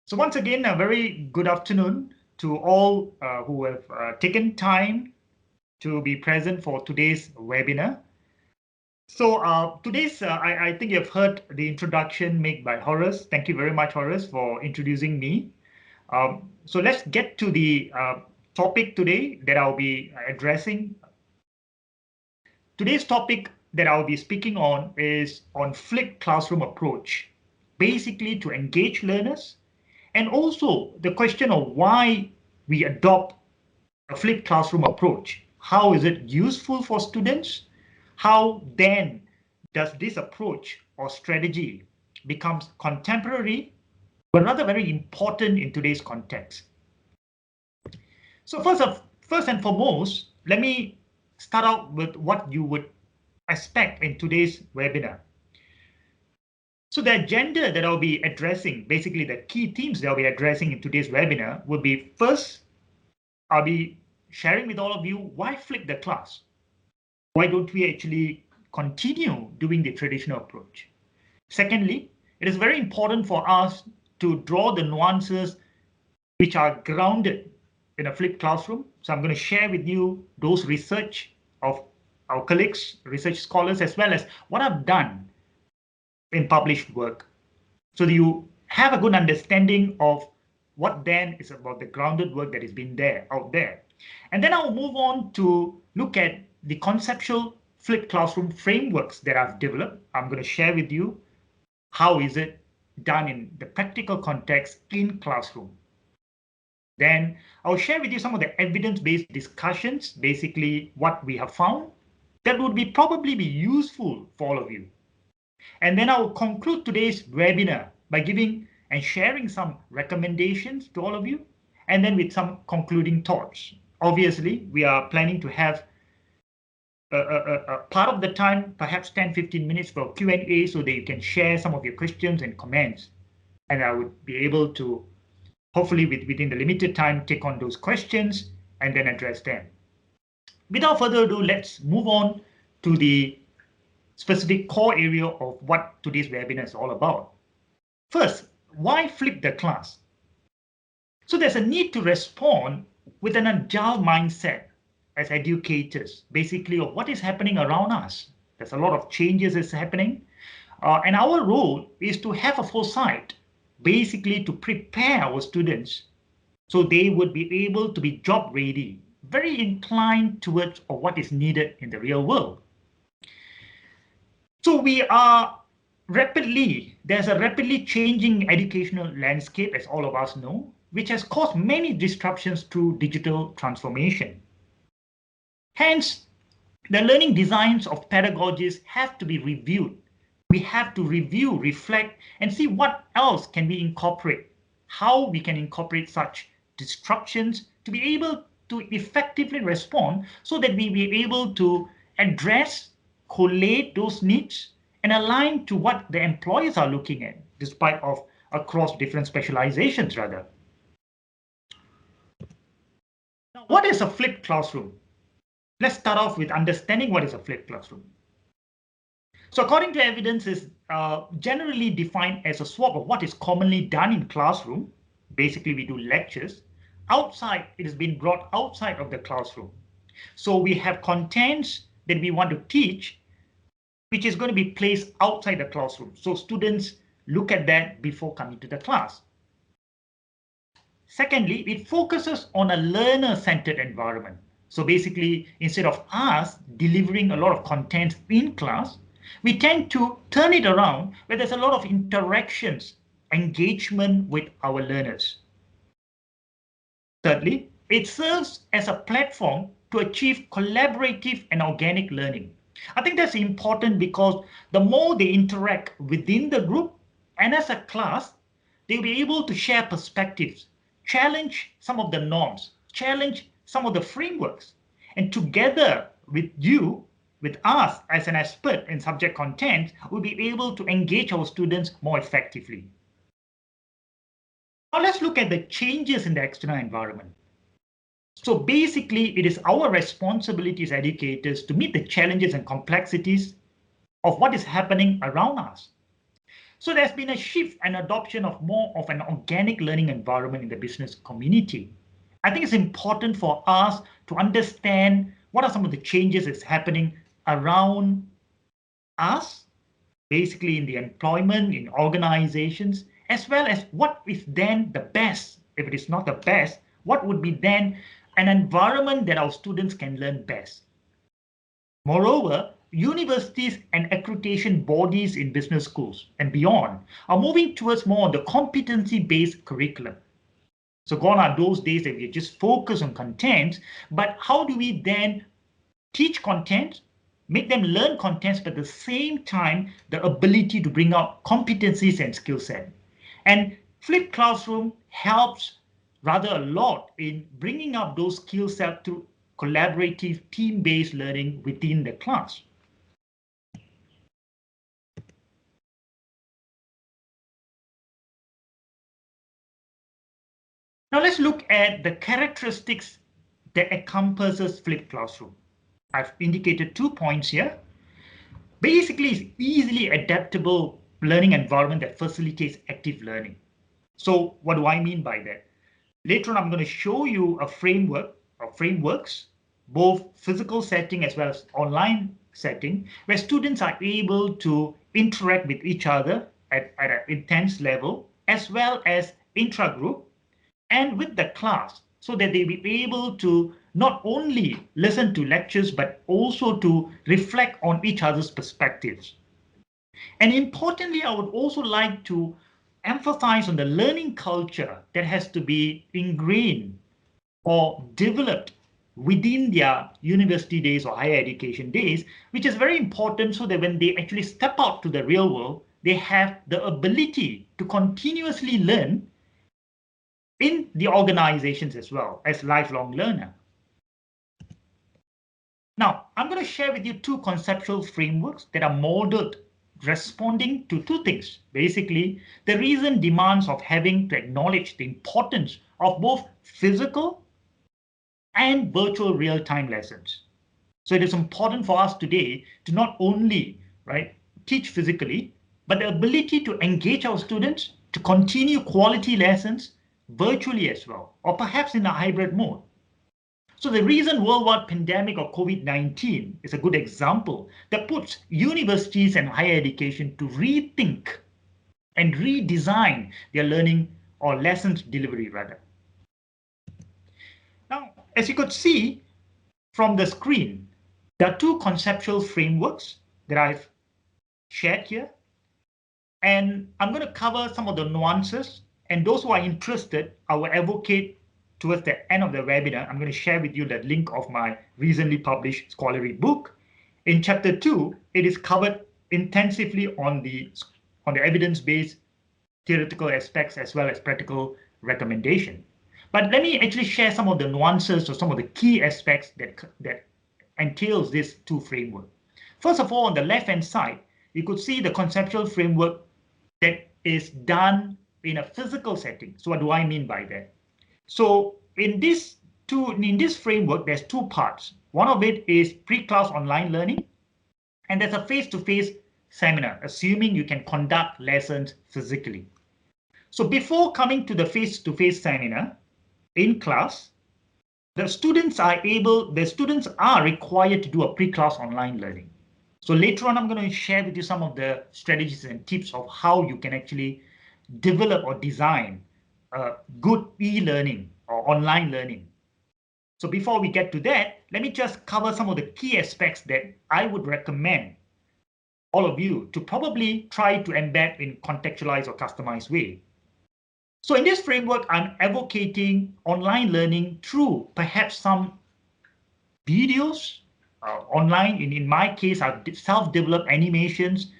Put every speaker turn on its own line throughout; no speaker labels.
So once again, a very good afternoon to all who have taken time to be present for today's webinar. So I think you've heard the introduction made by Horace. Thank you very much, Horace, for introducing me. So let's get to the topic today that I'll be addressing. Today's topic that I'll be speaking on is on flipped classroom approach, basically to engage learners. And also the question of why we adopt a flipped classroom approach. How is it useful for students? How then does this approach or strategy becomes contemporary, but rather very important in today's context? So first and foremost, let me start out with what you would expect in today's webinar. So the agenda that I'll be addressing, basically the key themes that I'll be addressing in today's webinar will be first, I'll be sharing with all of you why flip the class? Why don't we actually continue doing the traditional approach? Secondly, it is very important for us to draw the nuances which are grounded in a flipped classroom. So I'm going to share with you those research of our colleagues, research scholars, as well as what I've done in published work, so that you have a good understanding of what then is about the grounded work that has been out there. And then I'll move on to look at the conceptual flipped classroom frameworks that I've developed. I'm going to share with you how is it done in the practical context in classroom. Then I'll share with you some of the evidence-based discussions, basically what we have found that would probably be useful for all of you. And then I'll conclude today's webinar by giving and sharing some recommendations to all of you, and then with some concluding thoughts. Obviously, we are planning to have a part of the time, perhaps 10-15 minutes for Q&A, so that you can share some of your questions and comments. And I would be able to, hopefully within the limited time, take on those questions and then address them. Without further ado, let's move on to the specific core area of what today's webinar is all about. First, why flip the class? So there's a need to respond with an agile mindset as educators, basically of what is happening around us. There's a lot of changes that's happening. And our role is to have a foresight, basically to prepare our students so they would be able to be job ready, very inclined towards what is needed in the real world. So there's a rapidly changing educational landscape, as all of us know, which has caused many disruptions through digital transformation. Hence, the learning designs of pedagogies have to be reviewed. We have to review, reflect, and see what else can we incorporate, how we can incorporate such disruptions to be able to effectively respond so that we be able to address, collate those needs and align to what the employers are looking at, despite of across different specializations rather. Now, what is a flipped classroom? Let's start off with understanding what is a flipped classroom. So according to evidence, is generally defined as a swap of what is commonly done in classroom. Basically, we do lectures. Outside, it has been brought outside of the classroom. So we have contents that we want to teach, which is going to be placed outside the classroom. So students look at that before coming to the class. Secondly, it focuses on a learner-centered environment. So basically, instead of us delivering a lot of content in class, we tend to turn it around where there's a lot of interactions, engagement with our learners. Thirdly, it serves as a platform to achieve collaborative and organic learning. I think that's important because the more they interact within the group and as a class, they'll be able to share perspectives, challenge some of the norms, challenge some of the frameworks, and together with you, with us as an expert in subject content, we'll be able to engage our students more effectively. Now let's look at the changes in the external environment. So basically, it is our responsibility as educators to meet the challenges and complexities of what is happening around us. So there's been a shift and adoption of more of an organic learning environment in the business community. I think it's important for us to understand what are some of the changes that's happening around us, basically in the employment, in organizations, as well as what is then the best. If it is not the best, what would be then an environment that our students can learn best? Moreover, universities and accreditation bodies in business schools and beyond are moving towards more the competency-based curriculum. So gone are those days that we just focus on content, but how do we then teach content, make them learn contents, but at the same time, the ability to bring out competencies and skill set. And flipped classroom helps rather a lot in bringing up those skill sets through collaborative team-based learning within the class. Now let's look at the characteristics that encompasses flipped classroom. I've indicated 2 points here. Basically, it's easily adaptable learning environment that facilitates active learning. So what do I mean by that? Later on, I'm going to show you a framework or frameworks, both physical setting as well as online setting, where students are able to interact with each other at an intense level, as well as intra-group and with the class, so that they be able to not only listen to lectures, but also to reflect on each other's perspectives. And importantly, I would also like to emphasize on the learning culture that has to be ingrained or developed within their university days or higher education days, which is very important so that when they actually step out to the real world, they have the ability to continuously learn in the organizations as well as lifelong learner. Now, I'm going to share with you 2 conceptual frameworks that are modeled responding to 2 things. Basically, the recent demands of having to acknowledge the importance of both physical and virtual real-time lessons. So it is important for us today to not only teach physically, but the ability to engage our students to continue quality lessons virtually as well, or perhaps in a hybrid mode. So the recent worldwide pandemic of COVID-19 is a good example that puts universities and higher education to rethink and redesign their learning or lessons delivery rather. Now, as you could see from the screen, there are 2 conceptual frameworks that I've shared here. And I'm going to cover some of the nuances, and those who are interested, I will advocate towards the end of the webinar. I'm going to share with you the link of my recently published scholarly book. In chapter 2, it is covered intensively on the evidence-based theoretical aspects as well as practical recommendation. But let me actually share some of the nuances or some of the key aspects that entails these 2 frameworks. First of all, on the left-hand side, you could see the conceptual framework that is done in a physical setting. So what do I mean by that? So in this framework, there's 2 parts. One of it is pre-class online learning, and there's a face-to-face seminar, assuming you can conduct lessons physically. So before coming to the face-to-face seminar in class, the students are required to do a pre-class online learning. So later on, I'm going to share with you some of the strategies and tips of how you can actually develop or design good e-learning or online learning. So before we get to that, let me just cover some of the key aspects that I would recommend all of you to probably try to embed in contextualized or customized way. So in this framework, I'm advocating online learning through perhaps some videos online. In my case, I've self-developed animations,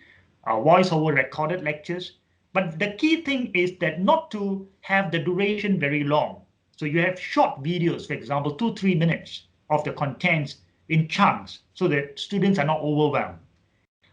voice-over recorded lectures. But the key thing is that not to have the duration very long. So you have short videos, for example, 2-3 minutes of the contents in chunks so that students are not overwhelmed.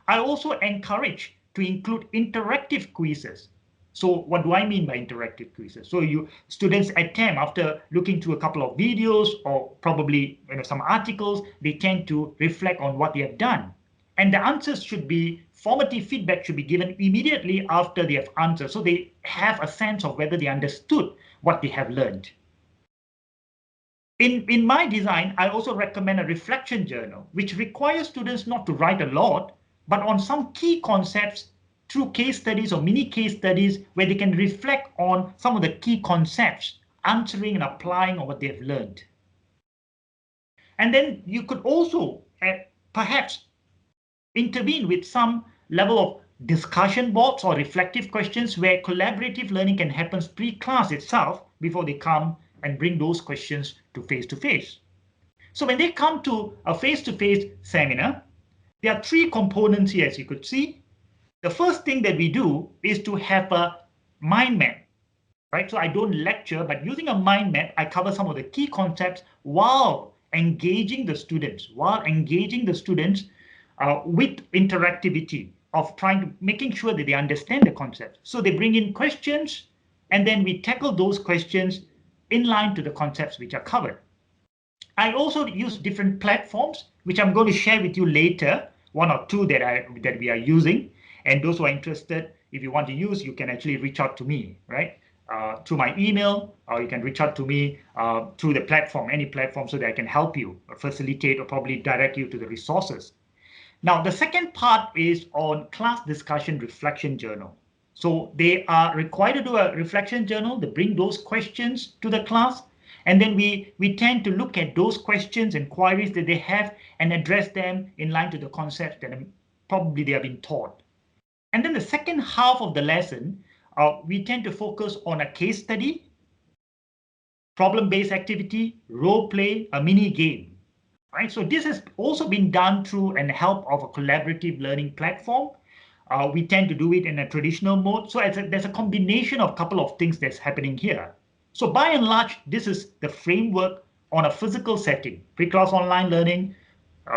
I also encourage to include interactive quizzes. So what do I mean by interactive quizzes? So students attempt, after looking through a couple of videos or probably some articles, they tend to reflect on what they have done. And the answers should be, formative feedback should be given immediately after they have answered, so they have a sense of whether they understood what they have learned. In my design, I also recommend a reflection journal, which requires students not to write a lot, but on some key concepts through case studies or mini case studies where they can reflect on some of the key concepts, answering and applying on what they've learned. And then you could also perhaps intervene with some level of discussion boards or reflective questions where collaborative learning can happen pre-class itself before they come and bring those questions to face-to-face. So when they come to a face-to-face seminar, there are three components here, as you could see. The first thing that we do is to have a mind map, right? So I don't lecture, but using a mind map, I cover some of the key concepts while engaging the students, with interactivity of making sure that they understand the concept. So they bring in questions, and then we tackle those questions in line to the concepts which are covered. I also use different platforms, which I'm going to share with you later, one or two that we are using. And those who are interested, if you want to use, you can actually reach out to me, right? Through my email, or you can reach out to me through the platform, any platform, so that I can help you or facilitate or probably direct you to the resources. Now, the second part is on class discussion reflection journal. So they are required to do a reflection journal, to bring those questions to the class. And then we tend to look at those questions and queries that they have and address them in line to the concepts that probably they have been taught. And then the second half of the lesson, we tend to focus on a case study, problem-based activity, role play, a mini game. Right? So this has also been done through and help of a collaborative learning platform. We tend to do it in a traditional mode. So there's a combination of a couple of things that's happening here. So by and large, this is the framework on a physical setting, pre-class online learning,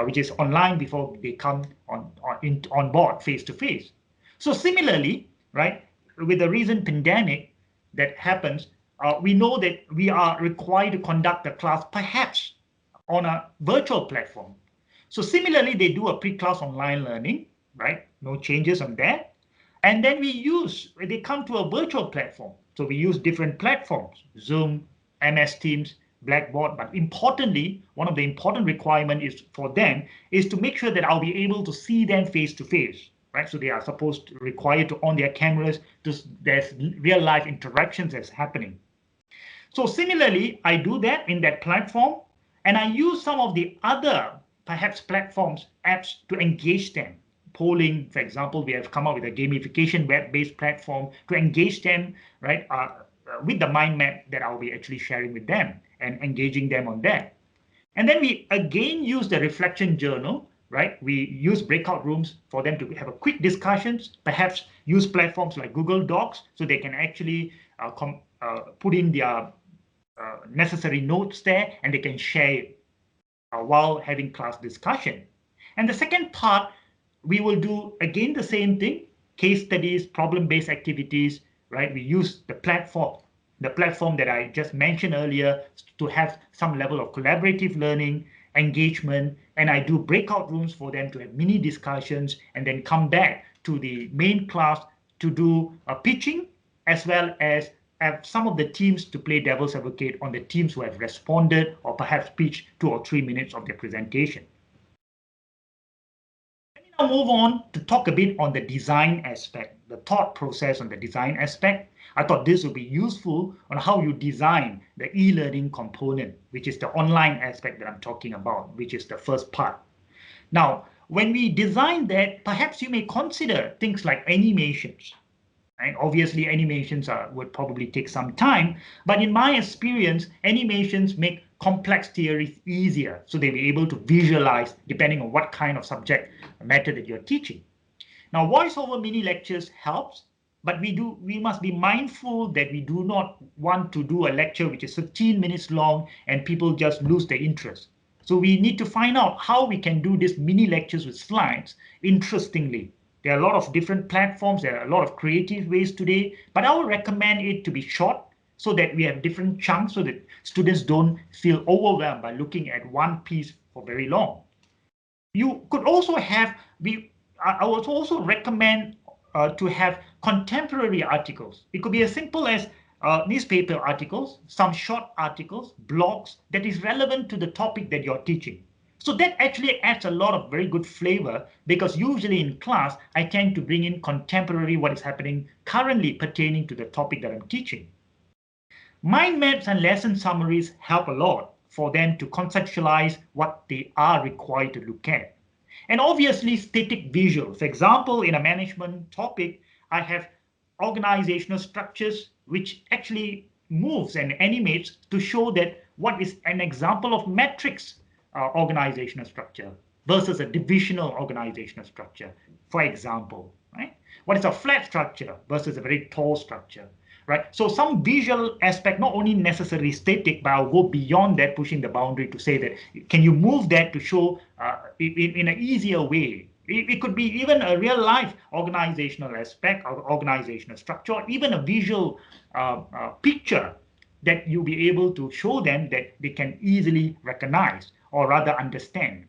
which is online before they come on board face-to-face. So similarly, right, with the recent pandemic that happens, we know that we are required to conduct the class perhaps on a virtual platform. So similarly, they do a pre-class online learning, right? No changes on that. And then they come to a virtual platform. So we use different platforms, Zoom, MS Teams, Blackboard. But importantly, one of the important requirements is for them is to make sure that I'll be able to see them face to face, right? So they are required to on their cameras. There's real life interactions that's happening. So similarly, I do that in that platform. And I use some of the other, perhaps platforms, apps to engage them. Polling, for example, we have come up with a gamification web-based platform to engage them, right, with the mind map that I'll be actually sharing with them and engaging them on that. And then we again use the reflection journal, right? We use breakout rooms for them to have a quick discussions, perhaps use platforms like Google Docs so they can actually put in their necessary notes there, and they can share it while having class discussion. And the second part, we will do again the same thing, case studies, problem-based activities, right? We use the platform that I just mentioned earlier to have some level of collaborative learning, engagement, and I do breakout rooms for them to have mini discussions and then come back to the main class to do a pitching, as well as have some of the teams to play devil's advocate on the teams who have responded or perhaps pitched 2 or 3 minutes of their presentation. Let me now move on to talk a bit on the design aspect, the thought process on the design aspect. I thought this would be useful on how you design the e-learning component, which is the online aspect that I'm talking about, which is the first part. Now, when we design that, perhaps you may consider things like animations. Right? Obviously, animations would probably take some time, but in my experience, animations make complex theories easier, so they'll be able to visualize depending on what kind of subject matter that you're teaching. Now, voiceover mini lectures helps, but we must be mindful that we do not want to do a lecture which is 15 minutes long and people just lose their interest. So we need to find out how we can do these mini lectures with slides interestingly. There are a lot of different platforms. There are a lot of creative ways today, but I would recommend it to be short so that we have different chunks so that students don't feel overwhelmed by looking at one piece for very long. You could also have I would also recommend to have contemporary articles. It could be as simple as newspaper articles, some short articles, blogs that is relevant to the topic that you're teaching. So that actually adds a lot of very good flavor, because usually in class, I tend to bring in contemporary, what is happening currently pertaining to the topic that I'm teaching. Mind maps and lesson summaries help a lot for them to conceptualize what they are required to look at. And obviously static visuals. For example, in a management topic, I have organizational structures which actually moves and animates to show that what is an example of matrix organizational structure versus a divisional organizational structure, for example, right? What is a flat structure versus a very tall structure, right? So some visual aspect, not only necessarily static, but I'll go beyond that, pushing the boundary to say that, can you move that to show in an easier way? It could be even a real life organizational aspect or organizational structure, or even a visual picture that you'll be able to show them that they can easily recognize or rather understand.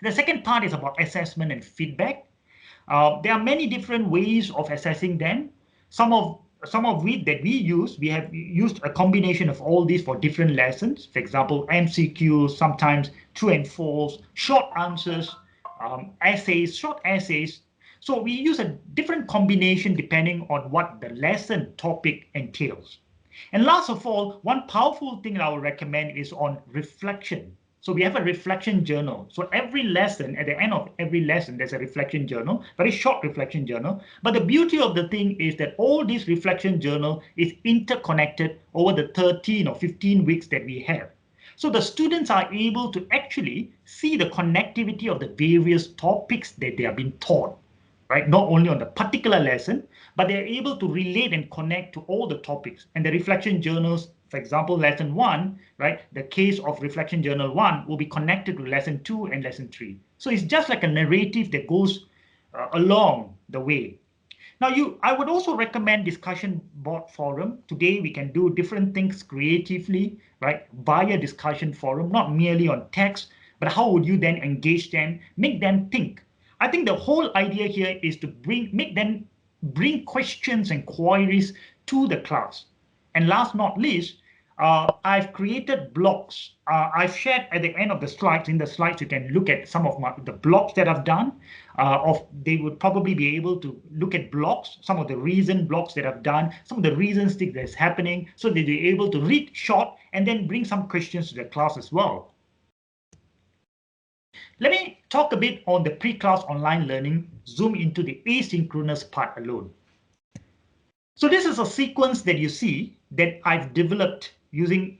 The second part is about assessment and feedback. There are many different ways of assessing them. Some of which that we have used a combination of all these for different lessons. For example, MCQs, sometimes true and false, short answers, essays, short essays. So we use a different combination depending on what the lesson topic entails. And last of all, one powerful thing I would recommend is on reflection. So we have a reflection journal. So every lesson, at the end of every lesson, there's a reflection journal, very short reflection journal. But the beauty of the thing is that all this reflection journal is interconnected over the 13 or 15 weeks that we have. So the students are able to actually see the connectivity of the various topics that they are being taught, right? Not only on the particular lesson, but they're able to relate and connect to all the topics. And the reflection journals, for example, lesson 1, right? The case of reflection journal 1 will be connected to lesson 2 and lesson 3. So it's just like a narrative that goes along the way. Now, I would also recommend discussion board forum. Today, we can do different things creatively, right? Via discussion forum, not merely on text, but how would you then engage them, make them think? I think the whole idea here is to make them bring questions and queries to the class. And last not least, I've created blocks. I've shared at the end of the slides. In the slides, you can look at some of the blocks that I've done. They would probably be able to look at blocks, some of the reason blocks that I've done, some of the reasons that's happening, so they'll be able to read short and then bring some questions to the class as well. Let me talk a bit on the pre-class online learning, zoom into the asynchronous part alone. So this is a sequence that you see that I've developed using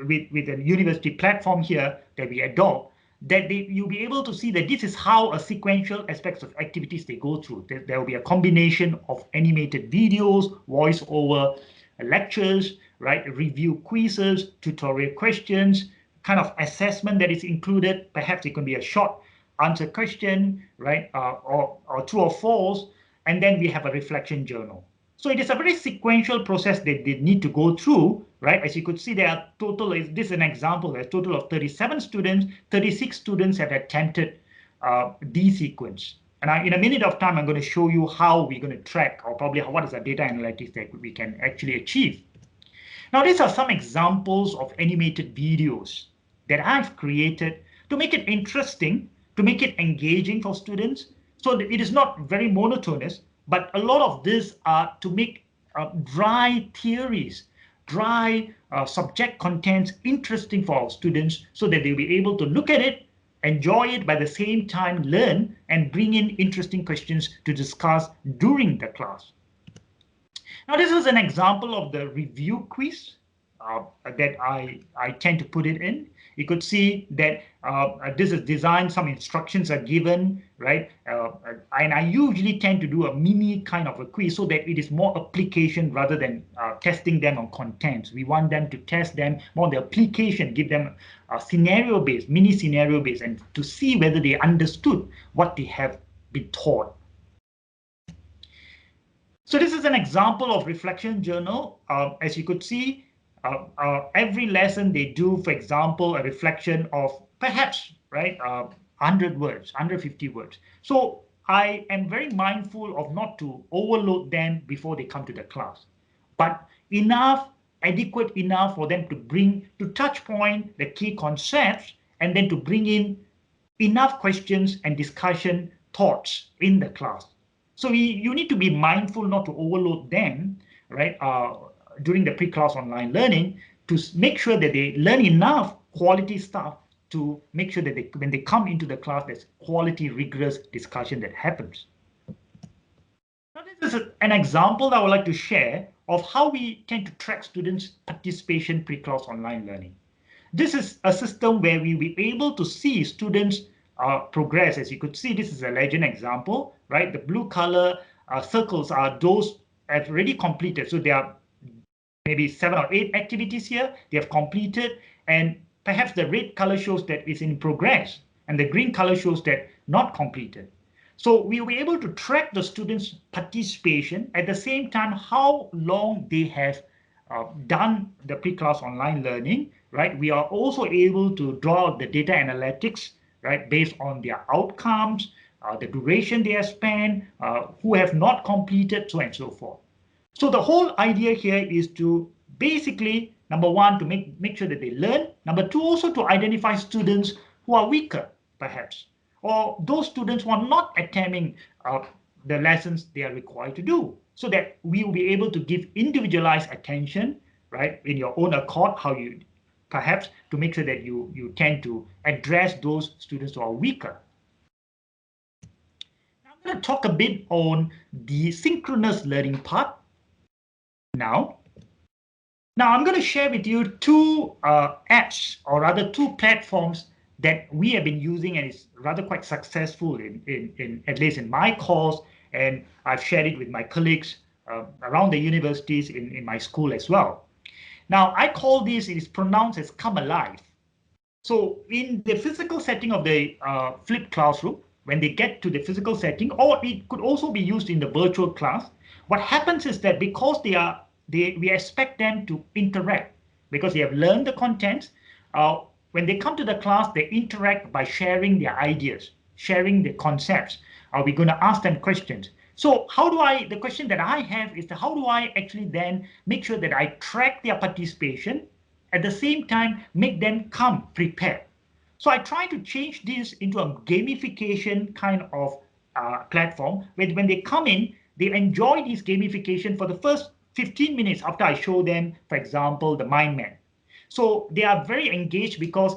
with a university platform here that we adopt, that you'll be able to see that this is how a sequential aspects of activities they go through. There will be a combination of animated videos, voiceover, lectures, right? Review quizzes, tutorial questions, kind of assessment that is included. Perhaps it can be a short answer question, right? Or true or false. And then we have a reflection journal. So it is a very sequential process that they need to go through, right? As you could see, there are this is an example, a total of 37 students, 36 students have attempted the sequence. And in a minute of time, I'm going to show you how we're going to track, or probably what is the data analytics that we can actually achieve. Now, these are some examples of animated videos that I've created to make it interesting, to make it engaging for students, so that it is not very monotonous, but a lot of this are to make dry theories, dry subject contents interesting for our students, so that they'll be able to look at it, enjoy it, by the same time learn and bring in interesting questions to discuss during the class. Now, this is an example of the review quiz that I tend to put it in. You could see that this is designed, some instructions are given, right? And I usually tend to do a mini kind of a quiz so that it is more application rather than testing them on contents. We want them to test them more on the application, give them a scenario-based, mini scenario-based, and to see whether they understood what they have been taught. So this is an example of reflection journal. As you could see, every lesson they do, for example, a reflection of perhaps, right, 100 words, 150 words. So I am very mindful of not to overload them before they come to the class, but enough, adequate enough for them to bring, to touch point the key concepts, and then to bring in enough questions and discussion thoughts in the class. So you need to be mindful not to overload them, right, during the pre-class online learning, to make sure that they learn enough quality stuff to make sure that when they come into the class, there's quality, rigorous discussion that happens. Now, this is an example that I would like to share of how we tend to track students' participation pre-class online learning. This is a system where we will be able to see students progress. As you could see, this is a legend example, right? The blue color circles are those have already completed. So there are maybe 7 or 8 activities here they have completed, and perhaps the red color shows that it's in progress, and the green color shows that not completed. So we will be able to track the students' participation, at the same time how long they have done the pre-class online learning, right? We are also able to draw out the data analytics, right, based on their outcomes, the duration they have spent, who have not completed, so on and so forth. So the whole idea here is to basically, number one, to make sure that they learn. Number two, also to identify students who are weaker, perhaps, or those students who are not attending the lessons they are required to do, so that we will be able to give individualized attention, right, in your own accord, how you, perhaps, to make sure that you tend to address those students who are weaker. Now I'm going to talk a bit on the synchronous learning part now. Now I'm going to share with you two apps, or rather two platforms that we have been using and is rather quite successful in at least in my course, and I've shared it with my colleagues around the universities in my school as well. Now I call this, it is pronounced as Come Alive. So in the physical setting of the flipped classroom, when they get to the physical setting, or it could also be used in the virtual class, what happens is that because we expect them to interact, because they have learned the contents, when they come to the class, they interact by sharing their ideas, sharing the concepts. Are we going to ask them questions? So the question that I have is how do I actually then make sure that I track their participation, at the same time make them come prepared? So I try to change this into a gamification kind of platform, where when they come in, they enjoy this gamification for the first 15 minutes after I show them, for example, the mind map. So they are very engaged because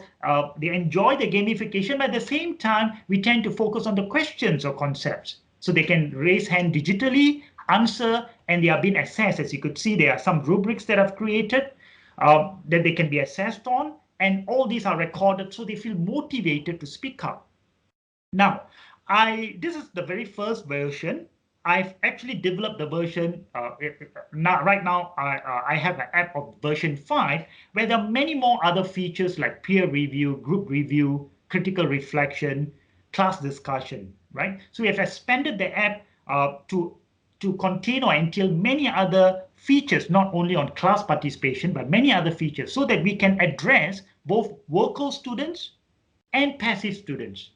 they enjoy the gamification, but at the same time, we tend to focus on the questions or concepts. So they can raise hand digitally, answer, and they are being assessed. As you could see, there are some rubrics that I've created that they can be assessed on, and all these are recorded so they feel motivated to speak up. Now, this is the very first version. I've actually developed the version, right now I have an app of version 5, where there are many more other features like peer review, group review, critical reflection, class discussion, right? So we have expanded the app to contain or entail many other features, not only on class participation, but many other features, so that we can address both vocal students and passive students,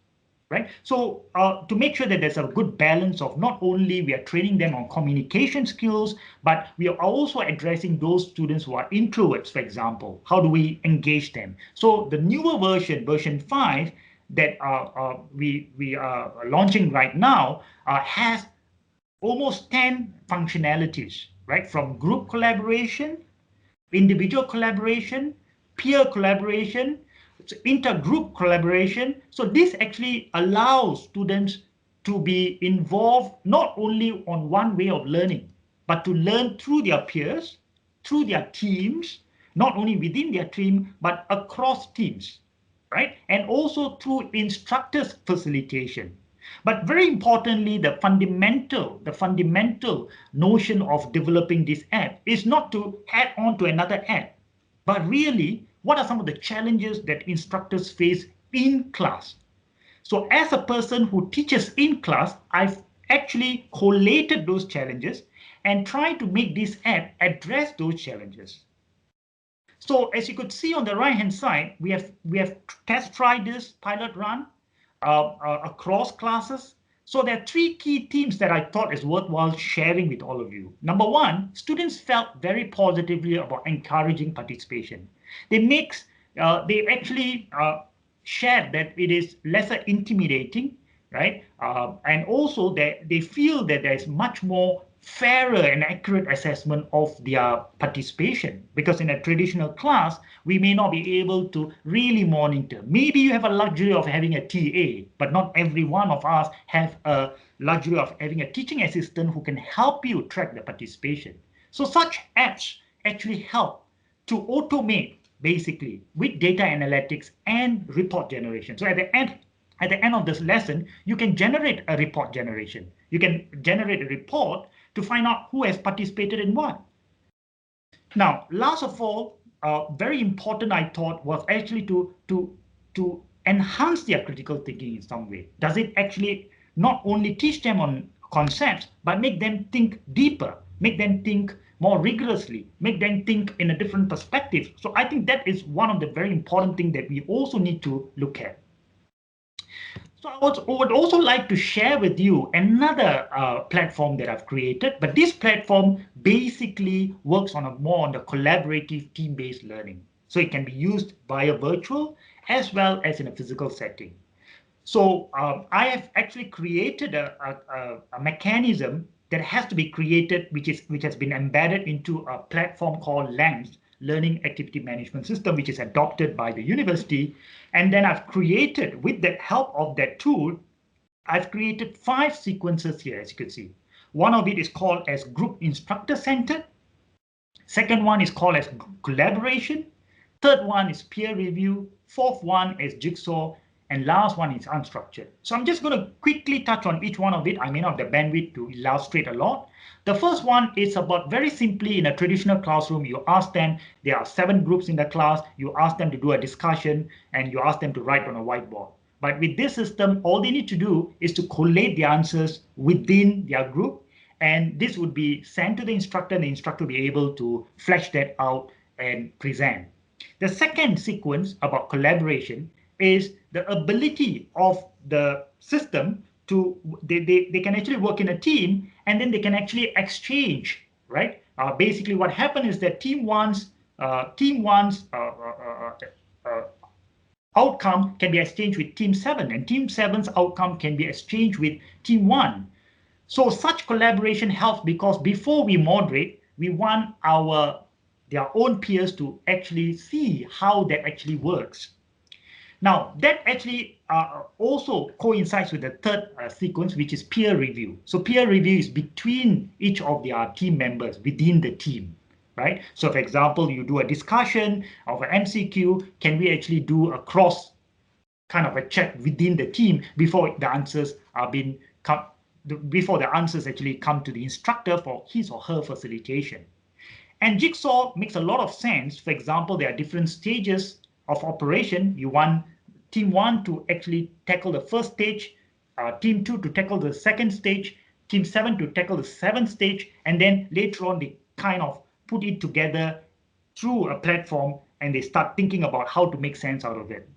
right? So to make sure that there's a good balance of not only we are training them on communication skills, but we are also addressing those students who are introverts, for example. How do we engage them? So the newer version, version 5, that we are launching right now has almost 10 functionalities, right? From group collaboration, individual collaboration, peer collaboration, intergroup collaboration. So this actually allows students to be involved not only on one way of learning, but to learn through their peers, through their teams, not only within their team, but across teams, right? And also through instructors' facilitation. But very importantly, the fundamental notion of developing this app is not to add on to another app, but really, what are some of the challenges that instructors face in class? So as a person who teaches in class, I've actually collated those challenges and tried to make this app address those challenges. So as you could see on the right-hand side, we have test tried this pilot run. across classes. So there are three key themes that I thought is worthwhile sharing with all of you. Number one, students felt very positively about encouraging participation. They actually shared that it is lesser intimidating, right? And also that they feel that there is much more fairer and accurate assessment of their participation, because in a traditional class we may not be able to really monitor. Maybe you have a luxury of having a TA, but not every one of us have a luxury of having a teaching assistant who can help you track the participation. So such apps actually help to automate basically with data analytics and report generation. So at the end of this lesson, you can generate a report generation. You can generate a report to find out who has participated in what. Now, last of all, very important I thought was actually to enhance their critical thinking in some way. Does it actually not only teach them on concepts, but make them think deeper, make them think more rigorously, make them think in a different perspective? So I think that is one of the very important things that we also need to look at. So I would also like to share with you another platform that I've created, but this platform basically works on more on the collaborative team-based learning. So it can be used via virtual as well as in a physical setting. So I have actually created a mechanism that has to be created, which has been embedded into a platform called LAMS, Learning Activity Management System, which is adopted by the university. And then I've created, with the help of that tool, I've created 5 sequences here, as you can see. One of it is called as Group Instructor Centered. Second one is called as Collaboration. Third one is Peer Review. Fourth one is Jigsaw. And last one is Unstructured. So I'm just going to quickly touch on each one of it. I may not have the bandwidth to illustrate a lot. The first one is about, very simply, in a traditional classroom, you ask them, there are 7 groups in the class, you ask them to do a discussion, and you ask them to write on a whiteboard. But with this system, all they need to do is to collate the answers within their group, and this would be sent to the instructor, and the instructor will be able to flesh that out and present. The second sequence about collaboration is the ability of the system to, they can actually work in a team, and then they can actually exchange, right? Basically what happened is that team one's outcome can be exchanged with team 7, and team 7's outcome can be exchanged with team 1. So such collaboration helps, because before we moderate, we want their own peers to actually see how that actually works. Now, that actually also coincides with the third sequence, which is peer review. So peer review is between each of their team members within the team, right? So for example, you do a discussion of an MCQ, can we actually do a cross kind of a check within the team before the answers actually come to the instructor for his or her facilitation. And Jigsaw makes a lot of sense. For example, there are different stages of operation. You want team 1 to actually tackle the first stage, team 2 to tackle the second stage, team 7 to tackle the 7th stage, and then later on they kind of put it together through a platform, and they start thinking about how to make sense out of it.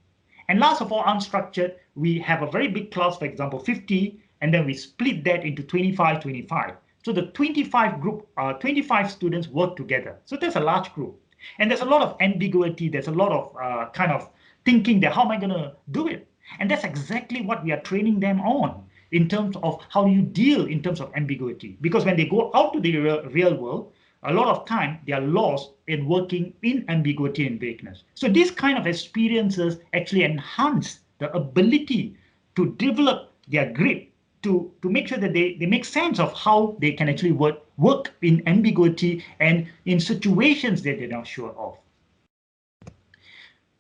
And last of all, unstructured, we have a very big class, for example, 50, and then we split that into 25, 25. So the 25 students work together. So there's a large group. And there's a lot of ambiguity. There's a lot of kind of thinking that, how am I going to do it? And that's exactly what we are training them on, in terms of how you deal in terms of ambiguity. Because when they go out to the real world, a lot of time they are lost in working in ambiguity and vagueness. So these kind of experiences actually enhance the ability to develop their grip, to make sure that they make sense of how they can actually work in ambiguity and in situations that they're not sure of.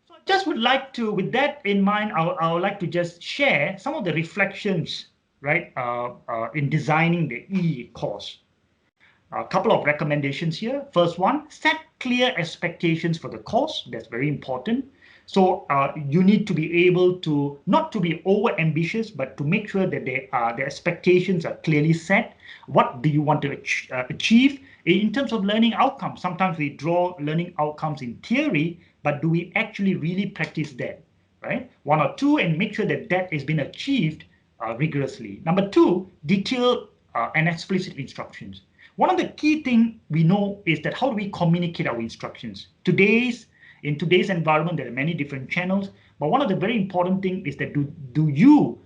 So I just would like to, with that in mind, I would like to just share some of the reflections, right, in designing the E course. A couple of recommendations here. First one, set clear expectations for the course. That's very important. So you need to be able to, not to be over ambitious, but to make sure that the expectations are clearly set. What do you want to achieve in terms of learning outcomes? Sometimes we draw learning outcomes in theory, but do we actually really practice that, right? 1 or 2, and make sure that that has been achieved rigorously. Number 2, detailed and explicit instructions. One of the key things we know is that how do we communicate our instructions? In today's environment, there are many different channels, but one of the very important things is that do you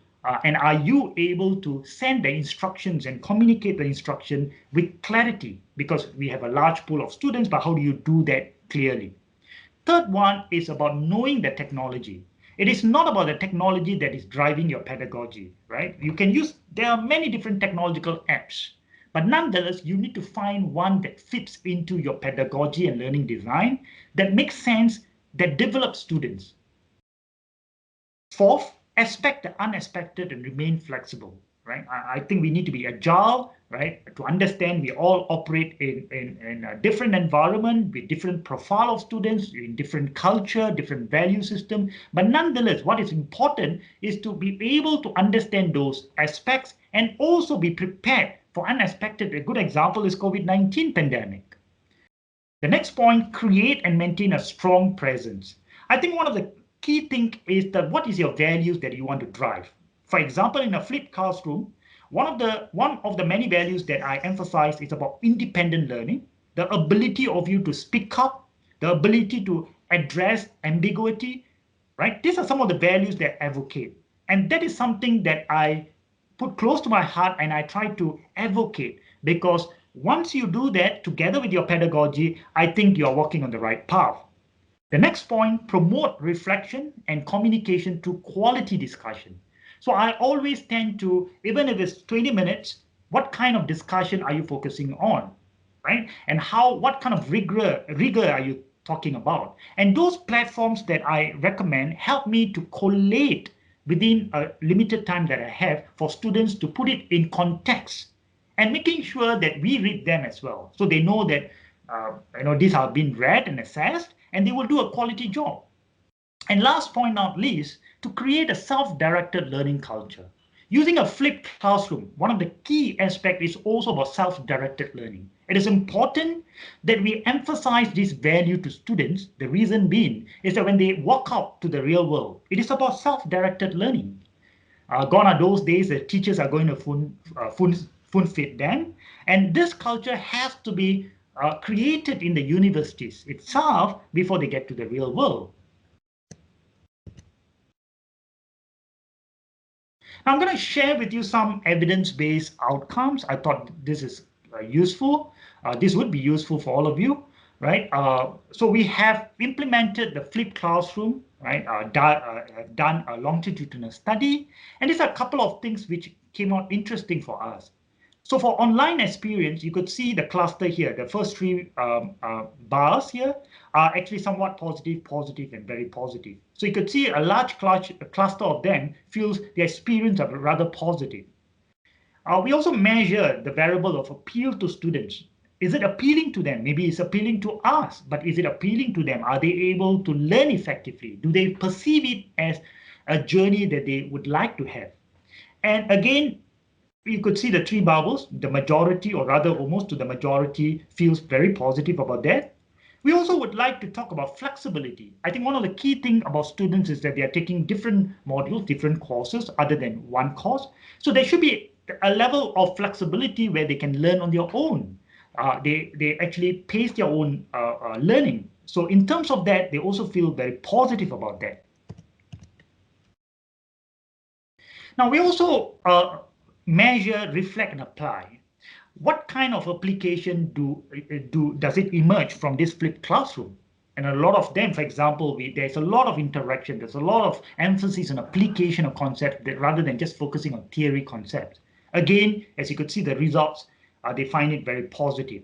and are you able to send the instructions and communicate the instruction with clarity? Because we have a large pool of students, but how do you do that clearly? Third one is about knowing the technology. It is not about the technology that is driving your pedagogy, right? There are many different technological apps, but nonetheless, you need to find one that fits into your pedagogy and learning design, that makes sense, that develops students. Fourth, expect the unexpected and remain flexible, right? I think we need to be agile, right? To understand we all operate in a different environment with different profile of students, in different culture, different value system. But nonetheless, what is important is to be able to understand those aspects and also be prepared for unexpected. A good example is COVID-19 pandemic. The next point, create and maintain a strong presence. I think one of the key thing is that what is your values that you want to drive? For example, in a flipped classroom, one of the many values that I emphasize is about independent learning, the ability of you to speak up, the ability to address ambiguity, right? These are some of the values that I advocate. And that is something that I put close to my heart and I try to advocate, because once you do that together with your pedagogy, I think you're walking on the right path. The next point, promote reflection and communication through quality discussion. So I always tend to, even if it's 20 minutes, what kind of discussion are you focusing on, right? And what kind of rigor are you talking about? And those platforms that I recommend help me to collate within a limited time that I have for students to put it in context and making sure that we read them as well. So they know that these are being read and assessed, and they will do a quality job. And last point not least, to create a self-directed learning culture. Using a flipped classroom, one of the key aspects is also about self-directed learning. It is important that we emphasize this value to students. The reason being is that when they walk out to the real world, it is about self-directed learning. Gone are those days that teachers are going to spoon feed them. And this culture has to be created in the universities itself before they get to the real world. Now, I'm going to share with you some evidence-based outcomes. I thought this is useful. This would be useful for all of you, right? So we have implemented the flipped classroom, right? Done a longitudinal study, and there's a couple of things which came out interesting for us. So for online experience, you could see the cluster here. The first three bars here are actually somewhat positive, positive, and very positive. So you could see a large cluster of them feels the experience of rather positive. We also measure the variable of appeal to students. Is it appealing to them? Maybe it's appealing to us, but is it appealing to them? Are they able to learn effectively? Do they perceive it as a journey that they would like to have? And again, you could see the three bubbles. The majority, or rather almost to the majority, feels very positive about that. We also would like to talk about flexibility. I think one of the key things about students is that they are taking different modules, different courses other than one course. So there should be a level of flexibility where they can learn on their own. They actually pace their own learning. So in terms of that, they also feel very positive about that. Now we also measure, reflect, and apply. What kind of application does it emerge from this flipped classroom? And a lot of them, for example, there's a lot of interaction, there's a lot of emphasis on application of concepts rather than just focusing on theory concepts. Again, as you could see, the results, they find it very positive.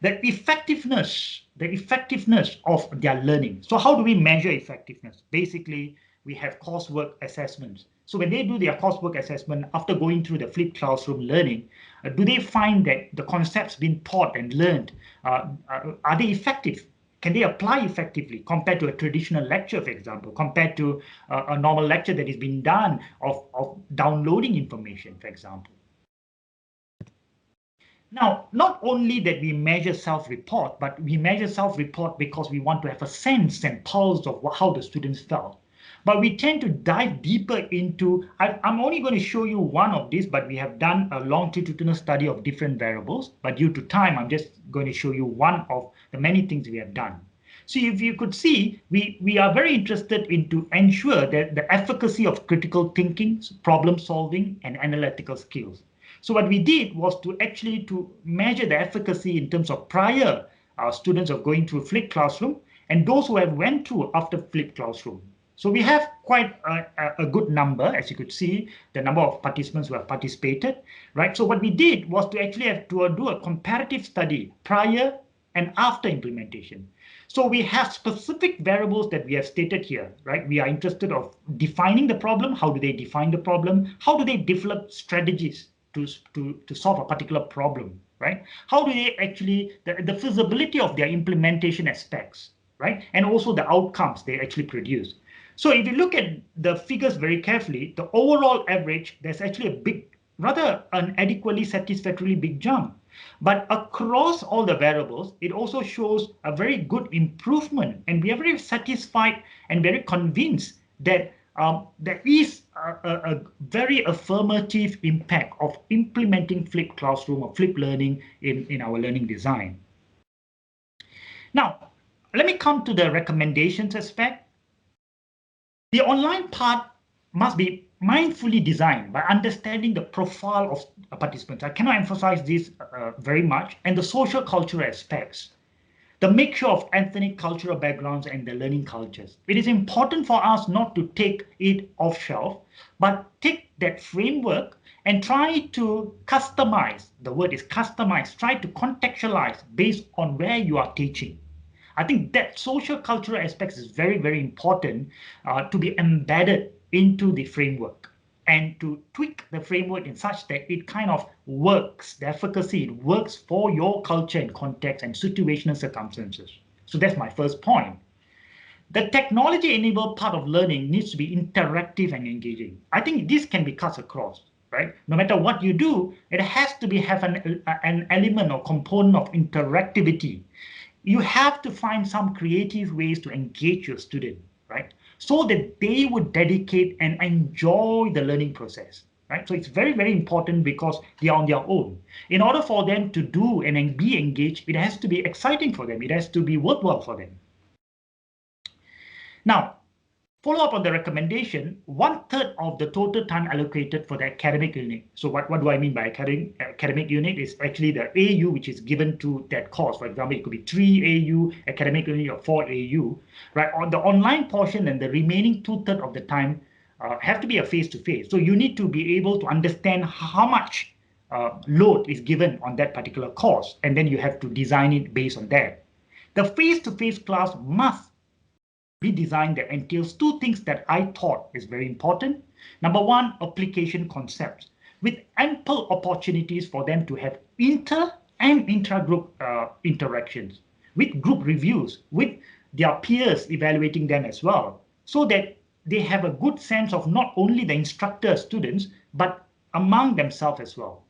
The effectiveness of their learning. So how do we measure effectiveness? Basically, we have coursework assessments. So when they do their coursework assessment after going through the flipped classroom learning, do they find that the concepts being taught and learned, are they effective? Can they apply effectively compared to a traditional lecture, for example, compared to a normal lecture that is being done of downloading information, for example? Now, not only that we measure self-report, but we measure self-report because we want to have a sense and pulse of how the students felt. But we tend to dive deeper into, I'm only going to show you one of these, but we have done a longitudinal study of different variables. But due to time, I'm just going to show you one of the many things we have done. So if you could see, we are very interested in to ensure that the efficacy of critical thinking, problem solving, and analytical skills. So what we did was to actually to measure the efficacy in terms of prior students of going through flipped classroom and those who have went through after flipped classroom. So we have quite a good number, as you could see, the number of participants who have participated, right? So what we did was to actually have to do a comparative study prior and after implementation. So we have specific variables that we have stated here, right? We are interested of defining the problem. How do they define the problem? How do they develop strategies to solve a particular problem, right? How do they actually, the feasibility of their implementation aspects, right? And also the outcomes they actually produce. So if you look at the figures very carefully, the overall average, there's actually a big, rather an adequately satisfactorily big jump. But across all the variables, it also shows a very good improvement. And we are very satisfied and very convinced that there is a very affirmative impact of implementing flipped classroom or flipped learning in our learning design. Now, let me come to the recommendations aspect. The online part must be mindfully designed by understanding the profile of participants. I cannot emphasize this very much, and the social cultural aspects, the mixture of ethnic cultural backgrounds and the learning cultures. It is important for us not to take it off shelf, but take that framework and try to customize. The word is customize, try to contextualize based on where you are teaching. I think that social cultural aspects is very, very important to be embedded into the framework and to tweak the framework in such that it kind of works, the efficacy, it works for your culture and context and situational circumstances. So that's my first point. The technology-enabled part of learning needs to be interactive and engaging. I think this can be cut across, right? No matter what you do, it has to have an element or component of interactivity. You have to find some creative ways to engage your student, right? So that they would dedicate and enjoy the learning process, right? So it's very, very important because they are on their own. In order for them to do and be engaged, it has to be exciting for them. It has to be worthwhile for them. Now, follow up on the recommendation, 1/3 of the total time allocated for the academic unit. So what do I mean by academic unit is actually the AU which is given to that course. For example, it could be 3 AU, academic unit or 4 AU, right? On the online portion and the remaining 2/3 of the time have to be a face-to-face. So you need to be able to understand how much load is given on that particular course, and then you have to design it based on that. The face-to-face class must be designed that entails two things that I thought is very important. Number one, application concepts with ample opportunities for them to have inter and intra-group interactions, with group reviews, with their peers evaluating them as well, so that they have a good sense of not only the instructor students, but among themselves as well.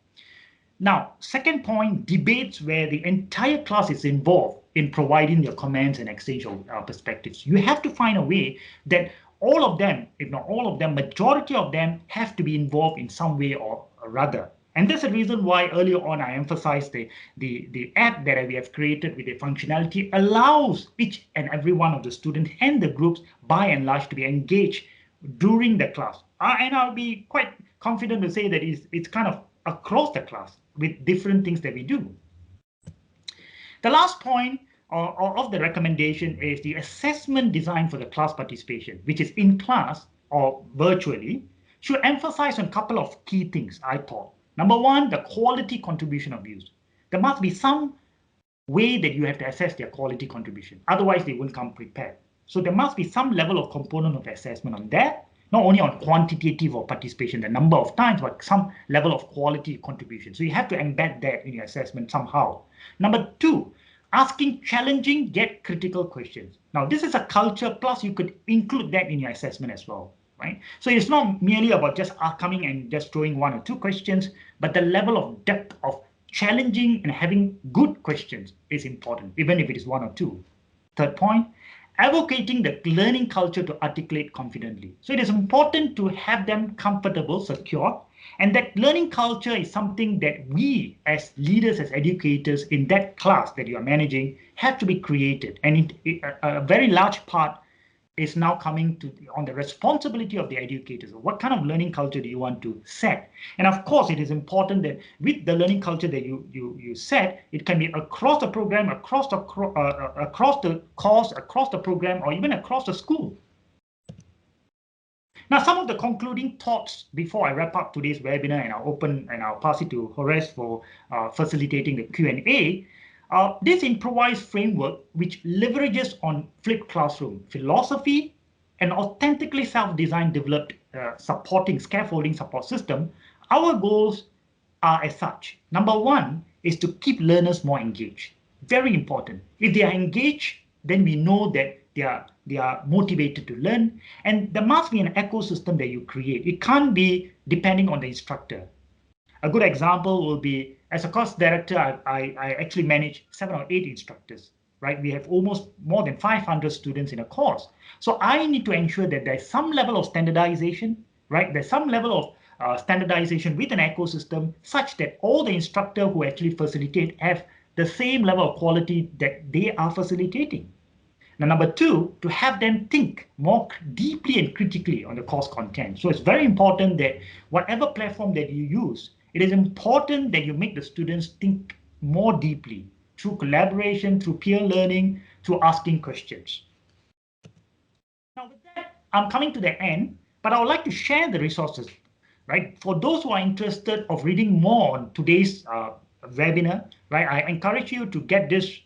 Now, second point, debates where the entire class is involved in providing their comments and exchange of perspectives. You have to find a way that all of them, if not all of them, majority of them have to be involved in some way or rather. And that's the reason why earlier on I emphasized the app that we have created with the functionality allows each and every one of the students and the groups by and large to be engaged during the class. And I'll be quite confident to say that it's kind of across the class with different things that we do. The last point of the recommendation is the assessment design for the class participation, which is in class or virtually, should emphasize on a couple of key things, I thought. Number one, the quality contribution of views. There must be some way that you have to assess their quality contribution. Otherwise, they won't come prepared. So there must be some level of component of assessment on that, not only on quantitative or participation, the number of times, but some level of quality contribution. So you have to embed that in your assessment somehow. Number two, asking challenging yet critical questions. Now, this is a culture, plus you could include that in your assessment as well, right? So it's not merely about just coming and just throwing one or two questions, but the level of depth of challenging and having good questions is important, even if it is one or two. Third point, advocating the learning culture to articulate confidently. So it is important to have them comfortable, secure, and that learning culture is something that we as leaders, as educators in that class that you are managing have to be created. And a very large part is now coming to on the responsibility of the educators. What kind of learning culture do you want to set? And of course, it is important that with the learning culture that you set, it can be across the program, across the course, across the program, or even across the school. Now, some of the concluding thoughts before I wrap up today's webinar, and I'll pass it to Horace for facilitating the Q&A. This improvised framework, which leverages on flipped classroom philosophy and authentically self-designed developed supporting scaffolding support system, our goals are as such. Number one is to keep learners more engaged. Very important. If they are engaged, then we know that they are motivated to learn, and there must be an ecosystem that you create. It can't be depending on the instructor. A good example will be, as a course director, I actually manage 7 or 8 instructors, right? We have almost more than 500 students in a course. So I need to ensure that there's some level of standardization, right? There's some level of standardization with an ecosystem such that all the instructors who actually facilitate have the same level of quality that they are facilitating. Now, number two, to have them think more deeply and critically on the course content. So it's very important that whatever platform that you use, it is important that you make the students think more deeply through collaboration, through peer learning, through asking questions. Now, with that, I'm coming to the end, but I would like to share the resources, right? For those who are interested of reading more on today's webinar, right? I encourage you to get this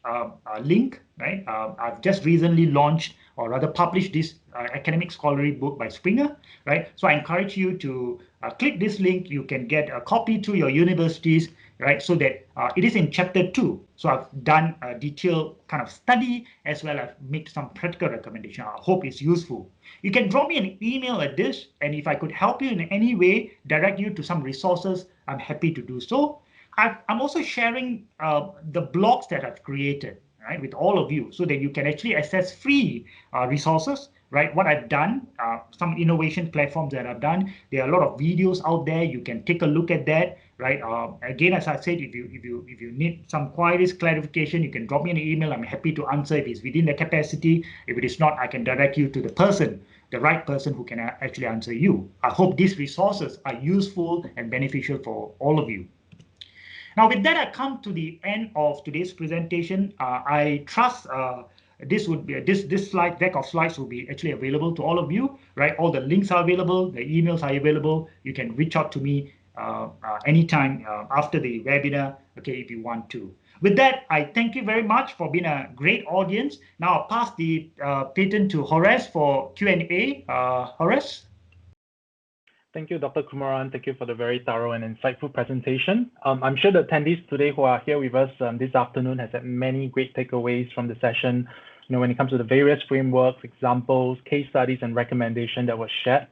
link, right? I've just recently launched, or rather published, this academic scholarly book by Springer, right? So I encourage you to click this link. You can get a copy to your universities, right? So that it is in chapter 2. So I've done a detailed kind of study as well as made some practical recommendation. I hope it's useful. You can drop me an email at this, and if I could help you in any way, direct you to some resources, I'm happy to do so. I'm also sharing the blogs that I've created, right, with all of you, so that you can actually access free resources, right? What I've done, some innovation platforms that I've done. There are a lot of videos out there. You can take a look at that, right? Again, as I said, if you need some queries, clarification, you can drop me an email. I'm happy to answer if it's within the capacity. If it is not, I can direct you to the right person who can actually answer you. I hope these resources are useful and beneficial for all of you. Now, with that, I come to the end of today's presentation. I trust this would be this slide deck of slides will be actually available to all of you, right? All the links are available, the emails are available. You can reach out to me anytime after the webinar, okay, if you want to. With that, I thank you very much for being a great audience. Now I'll pass the baton to Horace for Q&A. Horace.
Thank you, Dr. Kumaran. Thank you for the very thorough and insightful presentation. I'm sure the attendees today who are here with us this afternoon has had many great takeaways from the session, when it comes to the various frameworks, examples, case studies, and recommendations that were shared.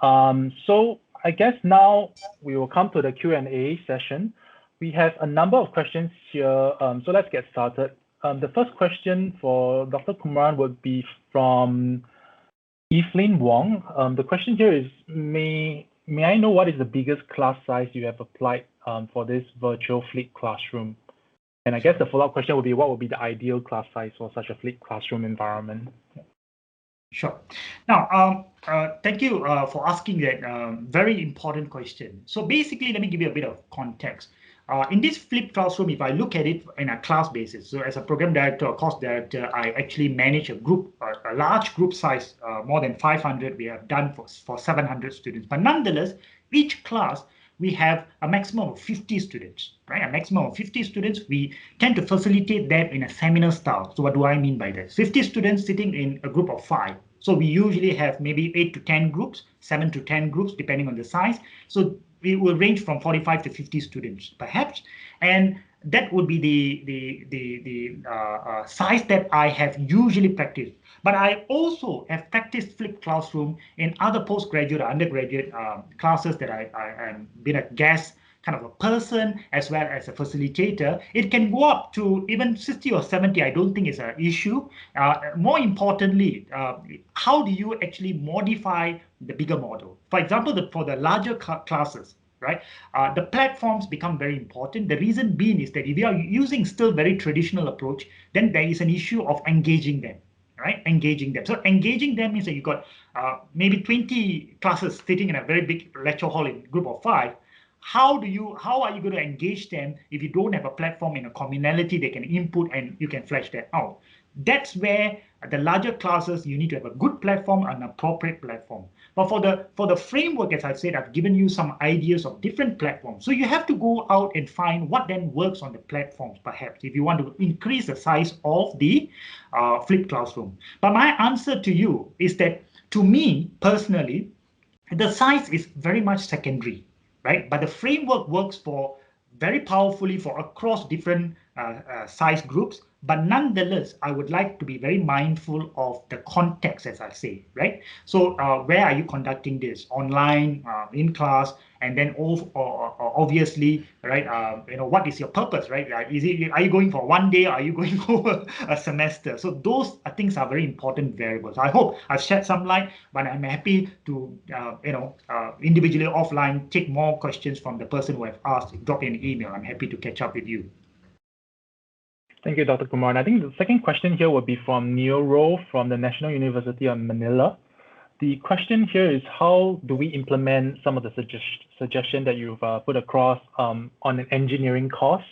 So I guess now we will come to the Q&A session. We have a number of questions here, so let's get started. The first question for Dr. Kumaran would be from Evelyn Wong. The question here is, may I know what is the biggest class size you have applied for this virtual flipped classroom? And I guess the follow-up question would be, what would be the ideal class size for such a flipped classroom environment?
Sure. Now, thank you for asking that very important question. So basically, let me give you a bit of context. In this flipped classroom, if I look at it in a class basis, so as a program director or course director, I actually manage a group, a large group size, more than 500. We have done for 700 students. But nonetheless, each class, we have a maximum of 50 students, right? A maximum of 50 students. We tend to facilitate that in a seminar style. So what do I mean by that? 50 students sitting in a group of 5. So we usually have maybe 8 to 10 groups, 7 to 10 groups, depending on the size. So it will range from 45 to 50 students, perhaps. And that would be the size that I have usually practiced. But I also have practiced flipped classroom in other postgraduate or undergraduate classes that I been a guest kind of a person as well as a facilitator, it can go up to even 60 or 70. I don't think it's an issue. More importantly, how do you actually modify the bigger model? For example, for the larger classes, right? The platforms become very important. The reason being is that if you are using still very traditional approach, then there is an issue of engaging them, right? Engaging them. So engaging them means that you've got maybe 20 classes sitting in a very big lecture hall in a group of 5. How are you going to engage them if you don't have a platform in a communality they can input and you can flesh that out? That's where the larger classes, you need to have a good platform, an appropriate platform. But for the framework, as I said, I've given you some ideas of different platforms. So you have to go out and find what then works on the platforms, perhaps, if you want to increase the size of the flipped classroom. But my answer to you is that, to me personally, the size is very much secondary, right? But the framework works for very powerfully for across different size groups. But nonetheless, I would like to be very mindful of the context, as I say, right? So where are you conducting this? Online, in class, and then obviously, right? What is your purpose, right? Are you going for one day? Are you going over a semester? So those things are very important variables. I hope I've shed some light, but I'm happy to, individually offline take more questions from the person who have asked. Drop me an email. I'm happy to catch up with you.
Thank you, Dr. Kumaran. I think the second question here would be from Neo Ro from the National University of Manila. The question here is, how do we implement some of the suggestion that you've put across on an engineering course,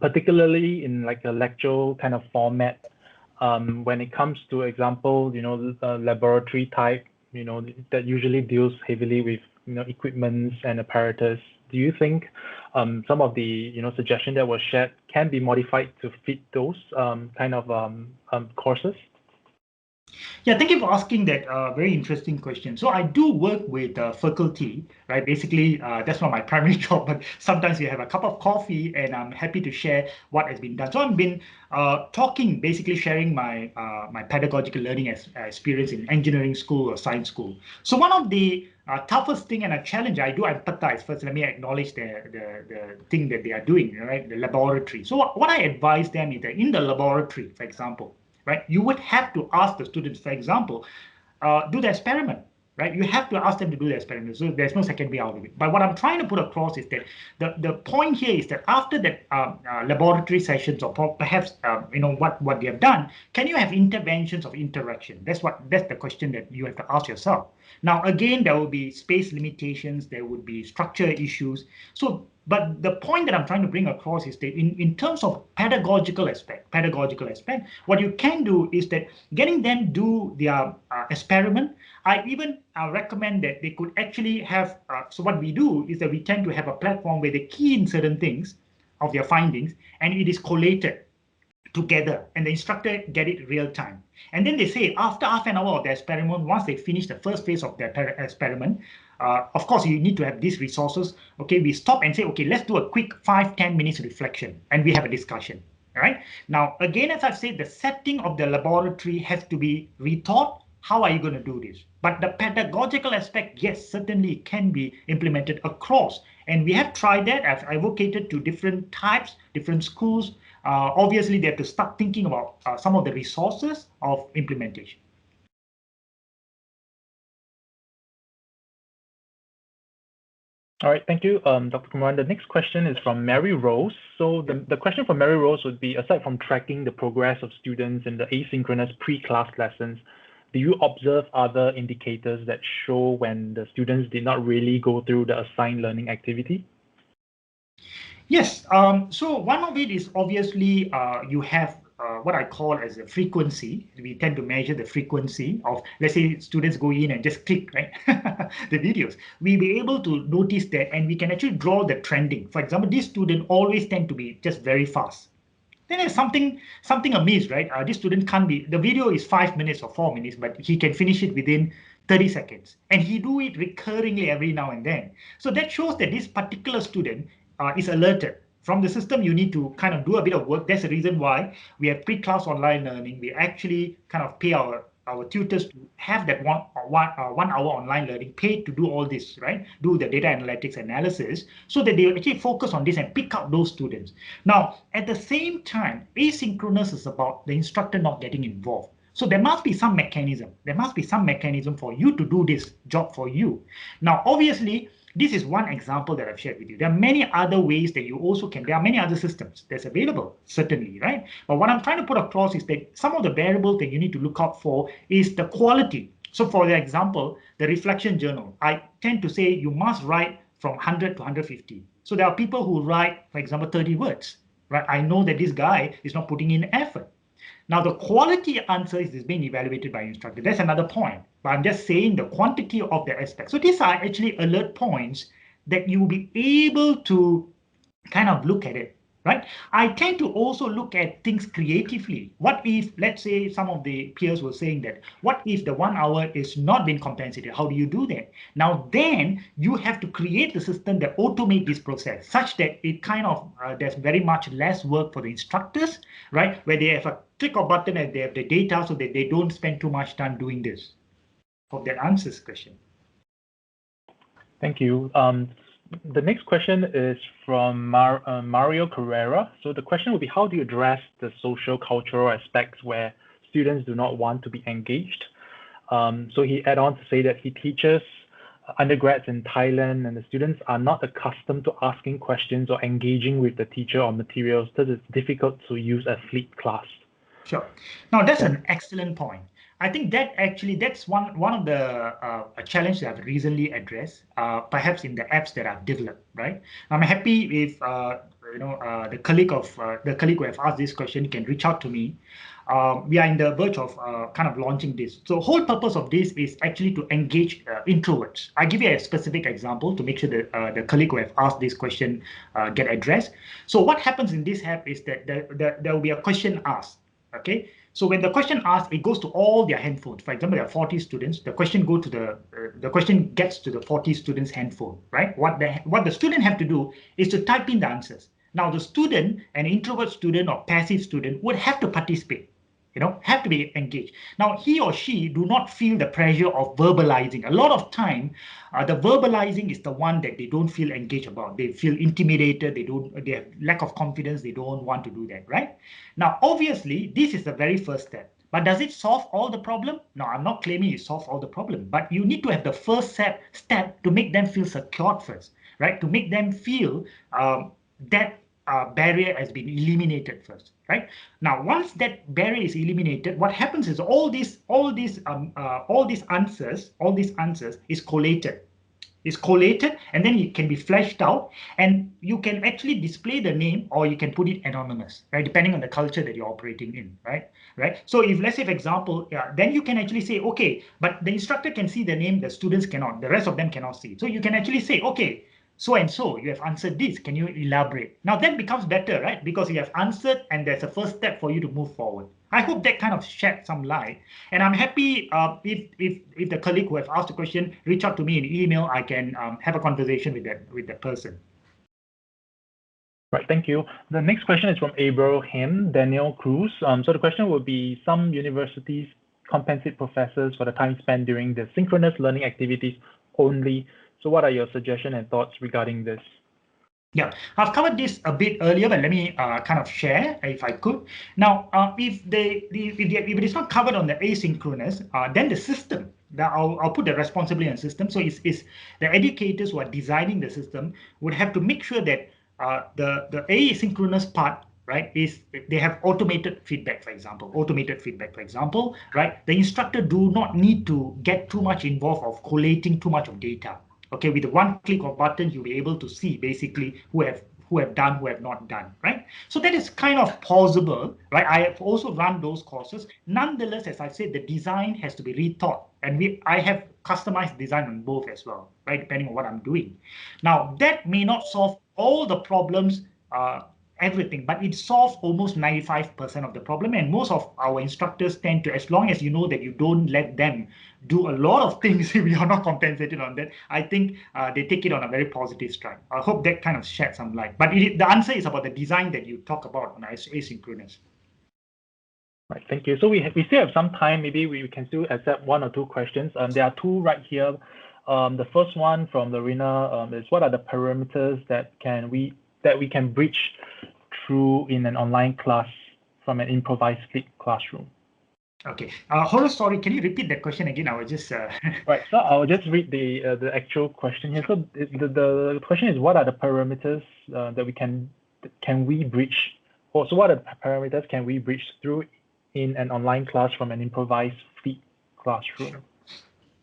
particularly in like a lecture kind of format, when it comes to example, laboratory type, that usually deals heavily with, equipments and apparatus. Do you think some of the suggestions that were shared can be modified to fit those kind of courses?
Yeah, thank you for asking that very interesting question. So I do work with faculty, right? Basically, that's not my primary job, but sometimes we have a cup of coffee and I'm happy to share what has been done. So I've been talking, basically sharing my my pedagogical learning experience in engineering school or science school. So one of the toughest thing and a challenge, I do empathize. First, let me acknowledge the thing that they are doing, right? The laboratory. So what I advise them is that in the laboratory, for example, right, you would have to ask the students, for example, do the experiment, right? You have to ask them to do the experiment. So there's no second way out of it. But what I'm trying to put across is that the point here is that after that laboratory sessions, or perhaps what they have done, can you have interventions of interaction? That's the question that you have to ask yourself. Now, again, there will be space limitations, there would be structure issues. So, but the point that I'm trying to bring across is that in terms of pedagogical aspect, what you can do is that getting them do their experiment. I even recommend that they could actually have, so what we do is that we tend to have a platform where they key in certain things of their findings and it is collated together and the instructor get it real time. And then they say after half an hour of the experiment, once they finish the first phase of their experiment, of course, you need to have these resources. Okay, we stop and say, okay, let's do a quick 5-10 minutes reflection and we have a discussion. All right. Now, again, as I've said, the setting of the laboratory has to be rethought. How are you going to do this? But the pedagogical aspect, yes, certainly can be implemented across. And we have tried that. I've advocated to different types, different schools. Obviously, they have to start thinking about some of the resources of implementation.
All right, thank you, Dr. Kumaran. The next question is from Mary Rose. So the question from Mary Rose would be, aside from tracking the progress of students in the asynchronous pre-class lessons, do you observe other indicators that show when the students did not really go through the assigned learning activity?
Yes, so one of it is obviously you have what I call as a frequency. We tend to measure the frequency of, let's say, students go in and just click, right, the videos. We'll be able to notice that and we can actually draw the trending. For example, this student always tend to be just very fast. Then there's something amiss, right? This student can't be, the video is 5 minutes or 4 minutes, but he can finish it within 30 seconds. And he do it recurringly every now and then. So that shows that this particular student is alerted. From the system, you need to kind of do a bit of work. That's the reason why we have pre-class online learning. We actually kind of pay our our tutors to have that 1 hour online learning paid to do all this, right? Do the data analytics analysis so that they actually focus on this and pick up those students. Now, at the same time, asynchronous is about the instructor not getting involved. So there must be some mechanism. There must be some mechanism for you to do this job for you. Now, obviously, this is one example that I've shared with you. There are many other ways that you also can, there are many other systems that's available, certainly, right? But what I'm trying to put across is that some of the variables that you need to look out for is the quality. So for the example, the reflection journal, I tend to say you must write from 100 to 150. So there are people who write, for example, 30 words, right? I know that this guy is not putting in effort. Now, the quality answer is being evaluated by instructor. That's another point. But I'm just saying the quantity of the aspect. So these are actually alert points that you will be able to kind of look at it, right? I tend to also look at things creatively. What if, let's say, some of the peers were saying that, what if the 1 hour is not being compensated? How do you do that? Now, then you have to create the system that automate this process such that it kind of, there's very much less work for the instructors, right? Where they have a click of button and they have the data so that they don't spend too much time doing this. Hope that answers the question.
Thank you. The next question is from Mario Carrera. So the question will be, how do you address the social cultural aspects where students do not want to be engaged? So he add on to say that he teaches undergrads in Thailand and the students are not accustomed to asking questions or engaging with the teacher or materials, so it's difficult to use a flipped class.
Sure. Now that's an excellent point. I think that actually that's one of the challenge that I've recently addressed, perhaps in the apps that I've developed. Right. I'm happy if the colleague who have asked this question can reach out to me. We are in the verge of kind of launching this. So whole purpose of this is actually to engage introverts. I give you a specific example to make sure that the colleague who have asked this question get addressed. So what happens in this app is that there will be a question asked. Okay, so when the question asked, it goes to all their handphones. For example, there are 40 students. The question gets to the 40 students' handphone, right? What the student have to do is to type in the answers. Now, the student, an introvert student or passive student, would have to participate. Have to be engaged. Now, he or she do not feel the pressure of verbalizing. A lot of time, the verbalizing is the one that they don't feel engaged about. They feel intimidated. They have lack of confidence. They don't want to do that, right? Now, obviously, this is the very first step. But does it solve all the problem? No, I'm not claiming it solves all the problem. But you need to have the first step to make them feel secured first, right? To make them feel that barrier has been eliminated first, right? Now, once that barrier is eliminated, what happens is all these answers is collated. Is collated and then it can be fleshed out and you can actually display the name or you can put it anonymous, right? Depending on the culture that you're operating in, right? So if let's say, for example, then you can actually say, okay, but the instructor can see the name, the students cannot, the rest of them cannot see. So you can actually say, okay, so and so, you have answered this. Can you elaborate? Now that becomes better, right? Because you have answered and there's a first step for you to move forward. I hope that kind of shed some light. And I'm happy if the colleague who have asked the question reach out to me in email, I can have a conversation with that person.
Right, thank you. The next question is from Abraham Daniel Cruz. So the question would be, some universities compensate professors for the time spent during the synchronous learning activities only. So what are your suggestions and thoughts regarding this?
Yeah, I've covered this a bit earlier, but let me kind of share if I could. Now, if it is not covered on the asynchronous, then the system, I'll put the responsibility on the system. So it's the educators who are designing the system would have to make sure that the asynchronous part, right, is they have automated feedback, for example, right? The instructor do not need to get too much involved of collating too much of data. Okay, with one click of button, you'll be able to see basically who have done, who have not done, right? So that is kind of possible, right? I have also run those courses. Nonetheless, as I said, the design has to be rethought, and I have customized design on both as well, right? Depending on what I'm doing. Now, that may not solve all the problems, everything, but it solves almost 95% of the problem. And most of our instructors tend to, as long as you know that you don't let them do a lot of things if you are not compensated on that, I think they take it on a very positive stride. I hope that kind of sheds some light. But the answer is about the design that you talk about on asynchronous.
Right, thank you. So we still have some time. Maybe we can still accept one or two questions. There are two right here. The first one from Lorena is, what are the parameters that we can breach through in an online class from an improvised flipped classroom?
Okay. Hold on, sorry. Can you repeat that question again? I was just.
Right. So I'll just read the actual question here. So the question is, what are the parameters that we breach? Or so what are the parameters can we breach through in an online class from an improvised flipped classroom?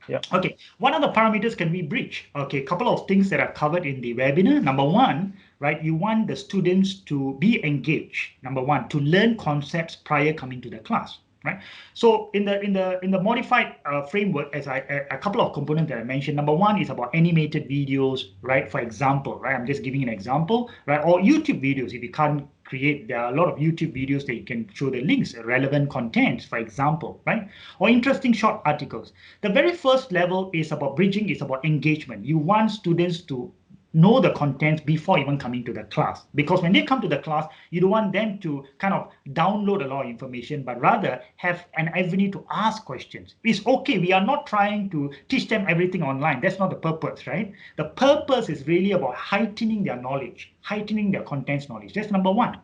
Yeah.
Okay, what are the parameters can we breach? Okay, a couple of things that are covered in the webinar. Number one, right, you want the students to be engaged. Number one, to learn concepts prior coming to the class, right? So in the modified framework, as a couple of components that I mentioned. Number one is about animated videos, right? For example, right, I'm just giving an example, right? Or YouTube videos if you can't create. There are a lot of YouTube videos that you can show the links, relevant content, for example, right? Or interesting short articles. The very first level is about bridging, is about engagement. You want students to know the content before even coming to the class, because when they come to the class, you don't want them to kind of download a lot of information, but rather have an avenue to ask questions. It's okay, we are not trying to teach them everything online. That's not the purpose, right? The purpose is really about heightening their knowledge, heightening their contents knowledge. That's number one.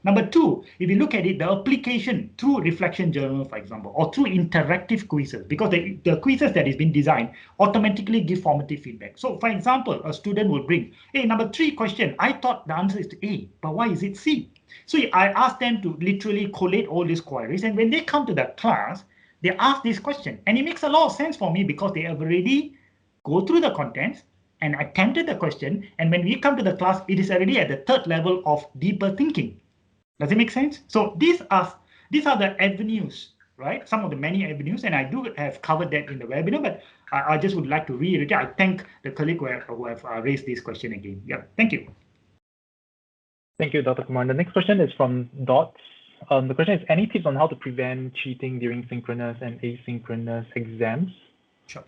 Number two, if you look at it, the application through reflection journal, for example, or through interactive quizzes, because the quizzes that is been designed automatically give formative feedback. So, for example, a student will bring, hey, number three question, I thought the answer is A, but why is it C? So I ask them to literally collate all these queries, and when they come to the class, they ask this question, and it makes a lot of sense for me because they have already go through the contents and attempted the question, and when we come to the class, it is already at the third level of deeper thinking. Does it make sense? So these are the avenues, right? Some of the many avenues, and I do have covered that in the webinar, but I just would like to reiterate. I thank the colleague who have raised this question again. Yeah, thank you.
Thank you, Dr. Kumaran. The next question is from Dots. The question is, any tips on how to prevent cheating during synchronous and asynchronous exams?
Sure.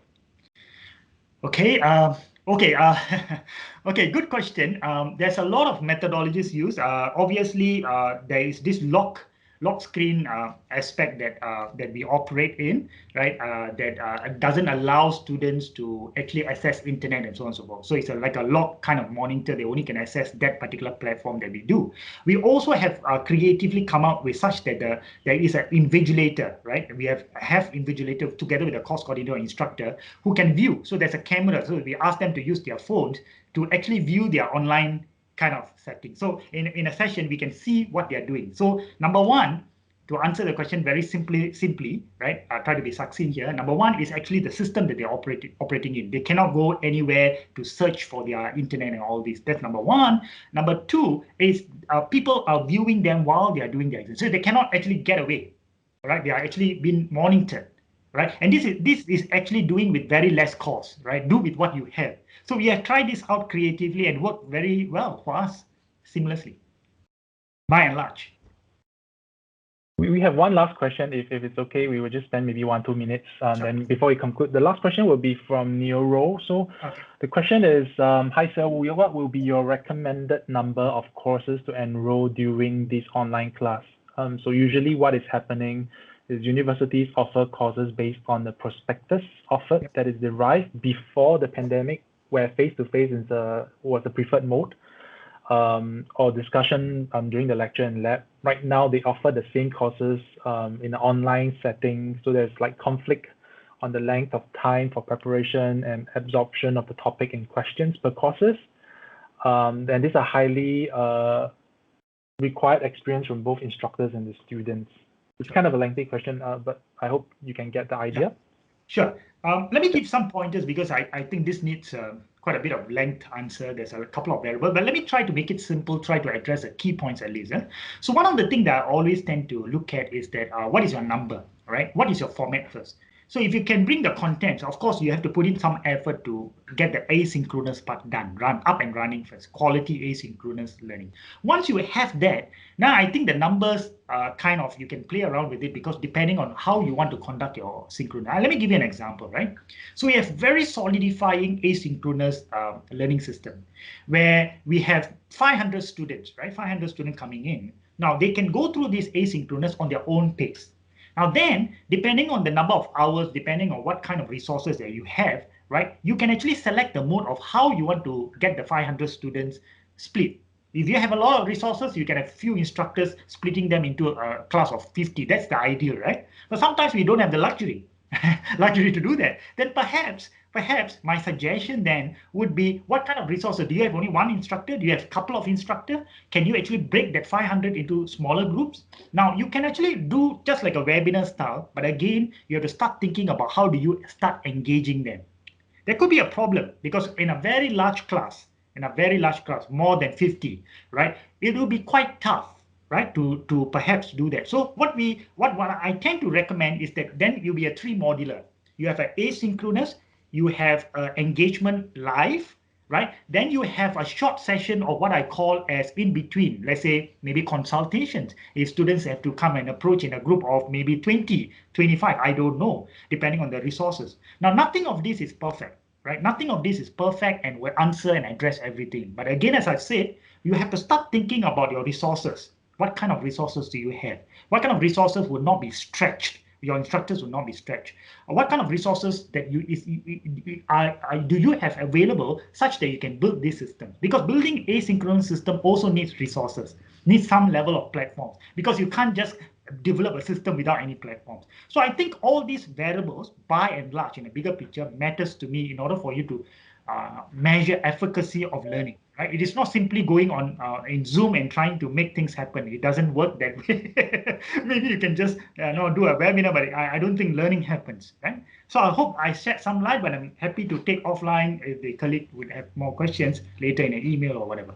Okay. Okay. Okay. Good question. There's a lot of methodologies used. Obviously, there is this lock screen aspect that we operate in, right? That doesn't allow students to actually access internet and so on and so forth. So it's like a lock kind of monitor. They only can access that particular platform that we do. We also have creatively come out with such that there is an invigilator, right? We have invigilator together with a course coordinator or instructor who can view. So there's a camera. So we ask them to use their phones to actually view their online kind of setting. So in a session, we can see what they're doing. So number one, to answer the question very simply, right? I'll try to be succinct here. Number one is actually the system that they're operating in. They cannot go anywhere to search for their internet and all this. That's number one. Number two is people are viewing them while they are doing their exam. So they cannot actually get away, right? They are actually being monitored, right? And this is actually doing with very less cost, right? Do with what you have. So we have tried this out creatively and worked very well for us seamlessly, by and large.
We have one last question. If it's okay, we will just spend maybe 1-2 minutes.
Sure.
Then before we conclude, the last question will be from Neuro. So okay. The question is, hi sir, what will be your recommended number of courses to enroll during this online class? So usually what is happening is universities offer courses based on the prospectus offered that is derived before the pandemic, where face-to-face was the preferred mode, or discussion during the lecture and lab. Right now, they offer the same courses in an online setting, so there's like conflict on the length of time for preparation and absorption of the topic and questions per courses. And these are highly required experience from both instructors and the students. It's kind of a lengthy question, but I hope you can get the idea.
Sure. Let me give some pointers because I think this needs quite a bit of length answer. There's a couple of variables, but let me try to make it simple, try to address the key points at least. So one of the things that I always tend to look at is that what is your number, right? What is your format first? So if you can bring the contents, of course, you have to put in some effort to get the asynchronous part done, run up and running first, quality asynchronous learning. Once you have that, now I think the numbers kind of, you can play around with it because depending on how you want to conduct your synchronous. Let me give you an example, right? So we have very solidifying asynchronous learning system where we have 500 students, right? 500 students coming in. Now they can go through this asynchronous on their own pace. Now then, depending on the number of hours, depending on what kind of resources that you have, right, you can actually select the mode of how you want to get the 500 students split. If you have a lot of resources, you can have few instructors splitting them into a class of 50. That's the ideal, right? But sometimes we don't have the luxury, luxury to do that. Then perhaps my suggestion then would be, what kind of resources? Do you have only one instructor? Do you have a couple of instructors? Can you actually break that 500 into smaller groups? Now, you can actually do just like a webinar style, but again, you have to start thinking about how do you start engaging them. There could be a problem because in a very large class, more than 50, right, it will be quite tough, right, to perhaps do that. So what I tend to recommend is that then you'll be a 3 modular. You have an asynchronous, you have engagement live, right? Then you have a short session of what I call as in between, let's say maybe consultations. If students have to come and approach in a group of maybe 20, 25, I don't know, depending on the resources. Now, nothing of this is perfect, right? Nothing of this is perfect and will answer and address everything. But again, as I said, you have to start thinking about your resources. What kind of resources do you have? What kind of resources would not be stretched? Your instructors will not be stretched. What kind of resources that do you have available such that you can build this system? Because building asynchronous system also needs resources, needs some level of platforms, because you can't just develop a system without any platforms. So I think all these variables, by and large, in a bigger picture, matters to me in order for you to measure efficacy of learning. Right? It is not simply going on in Zoom and trying to make things happen. It doesn't work that way. Maybe you can just do a webinar, but I don't think learning happens. Right? So I hope I shed some light, but I'm happy to take offline if the colleague would have more questions later in an email or whatever.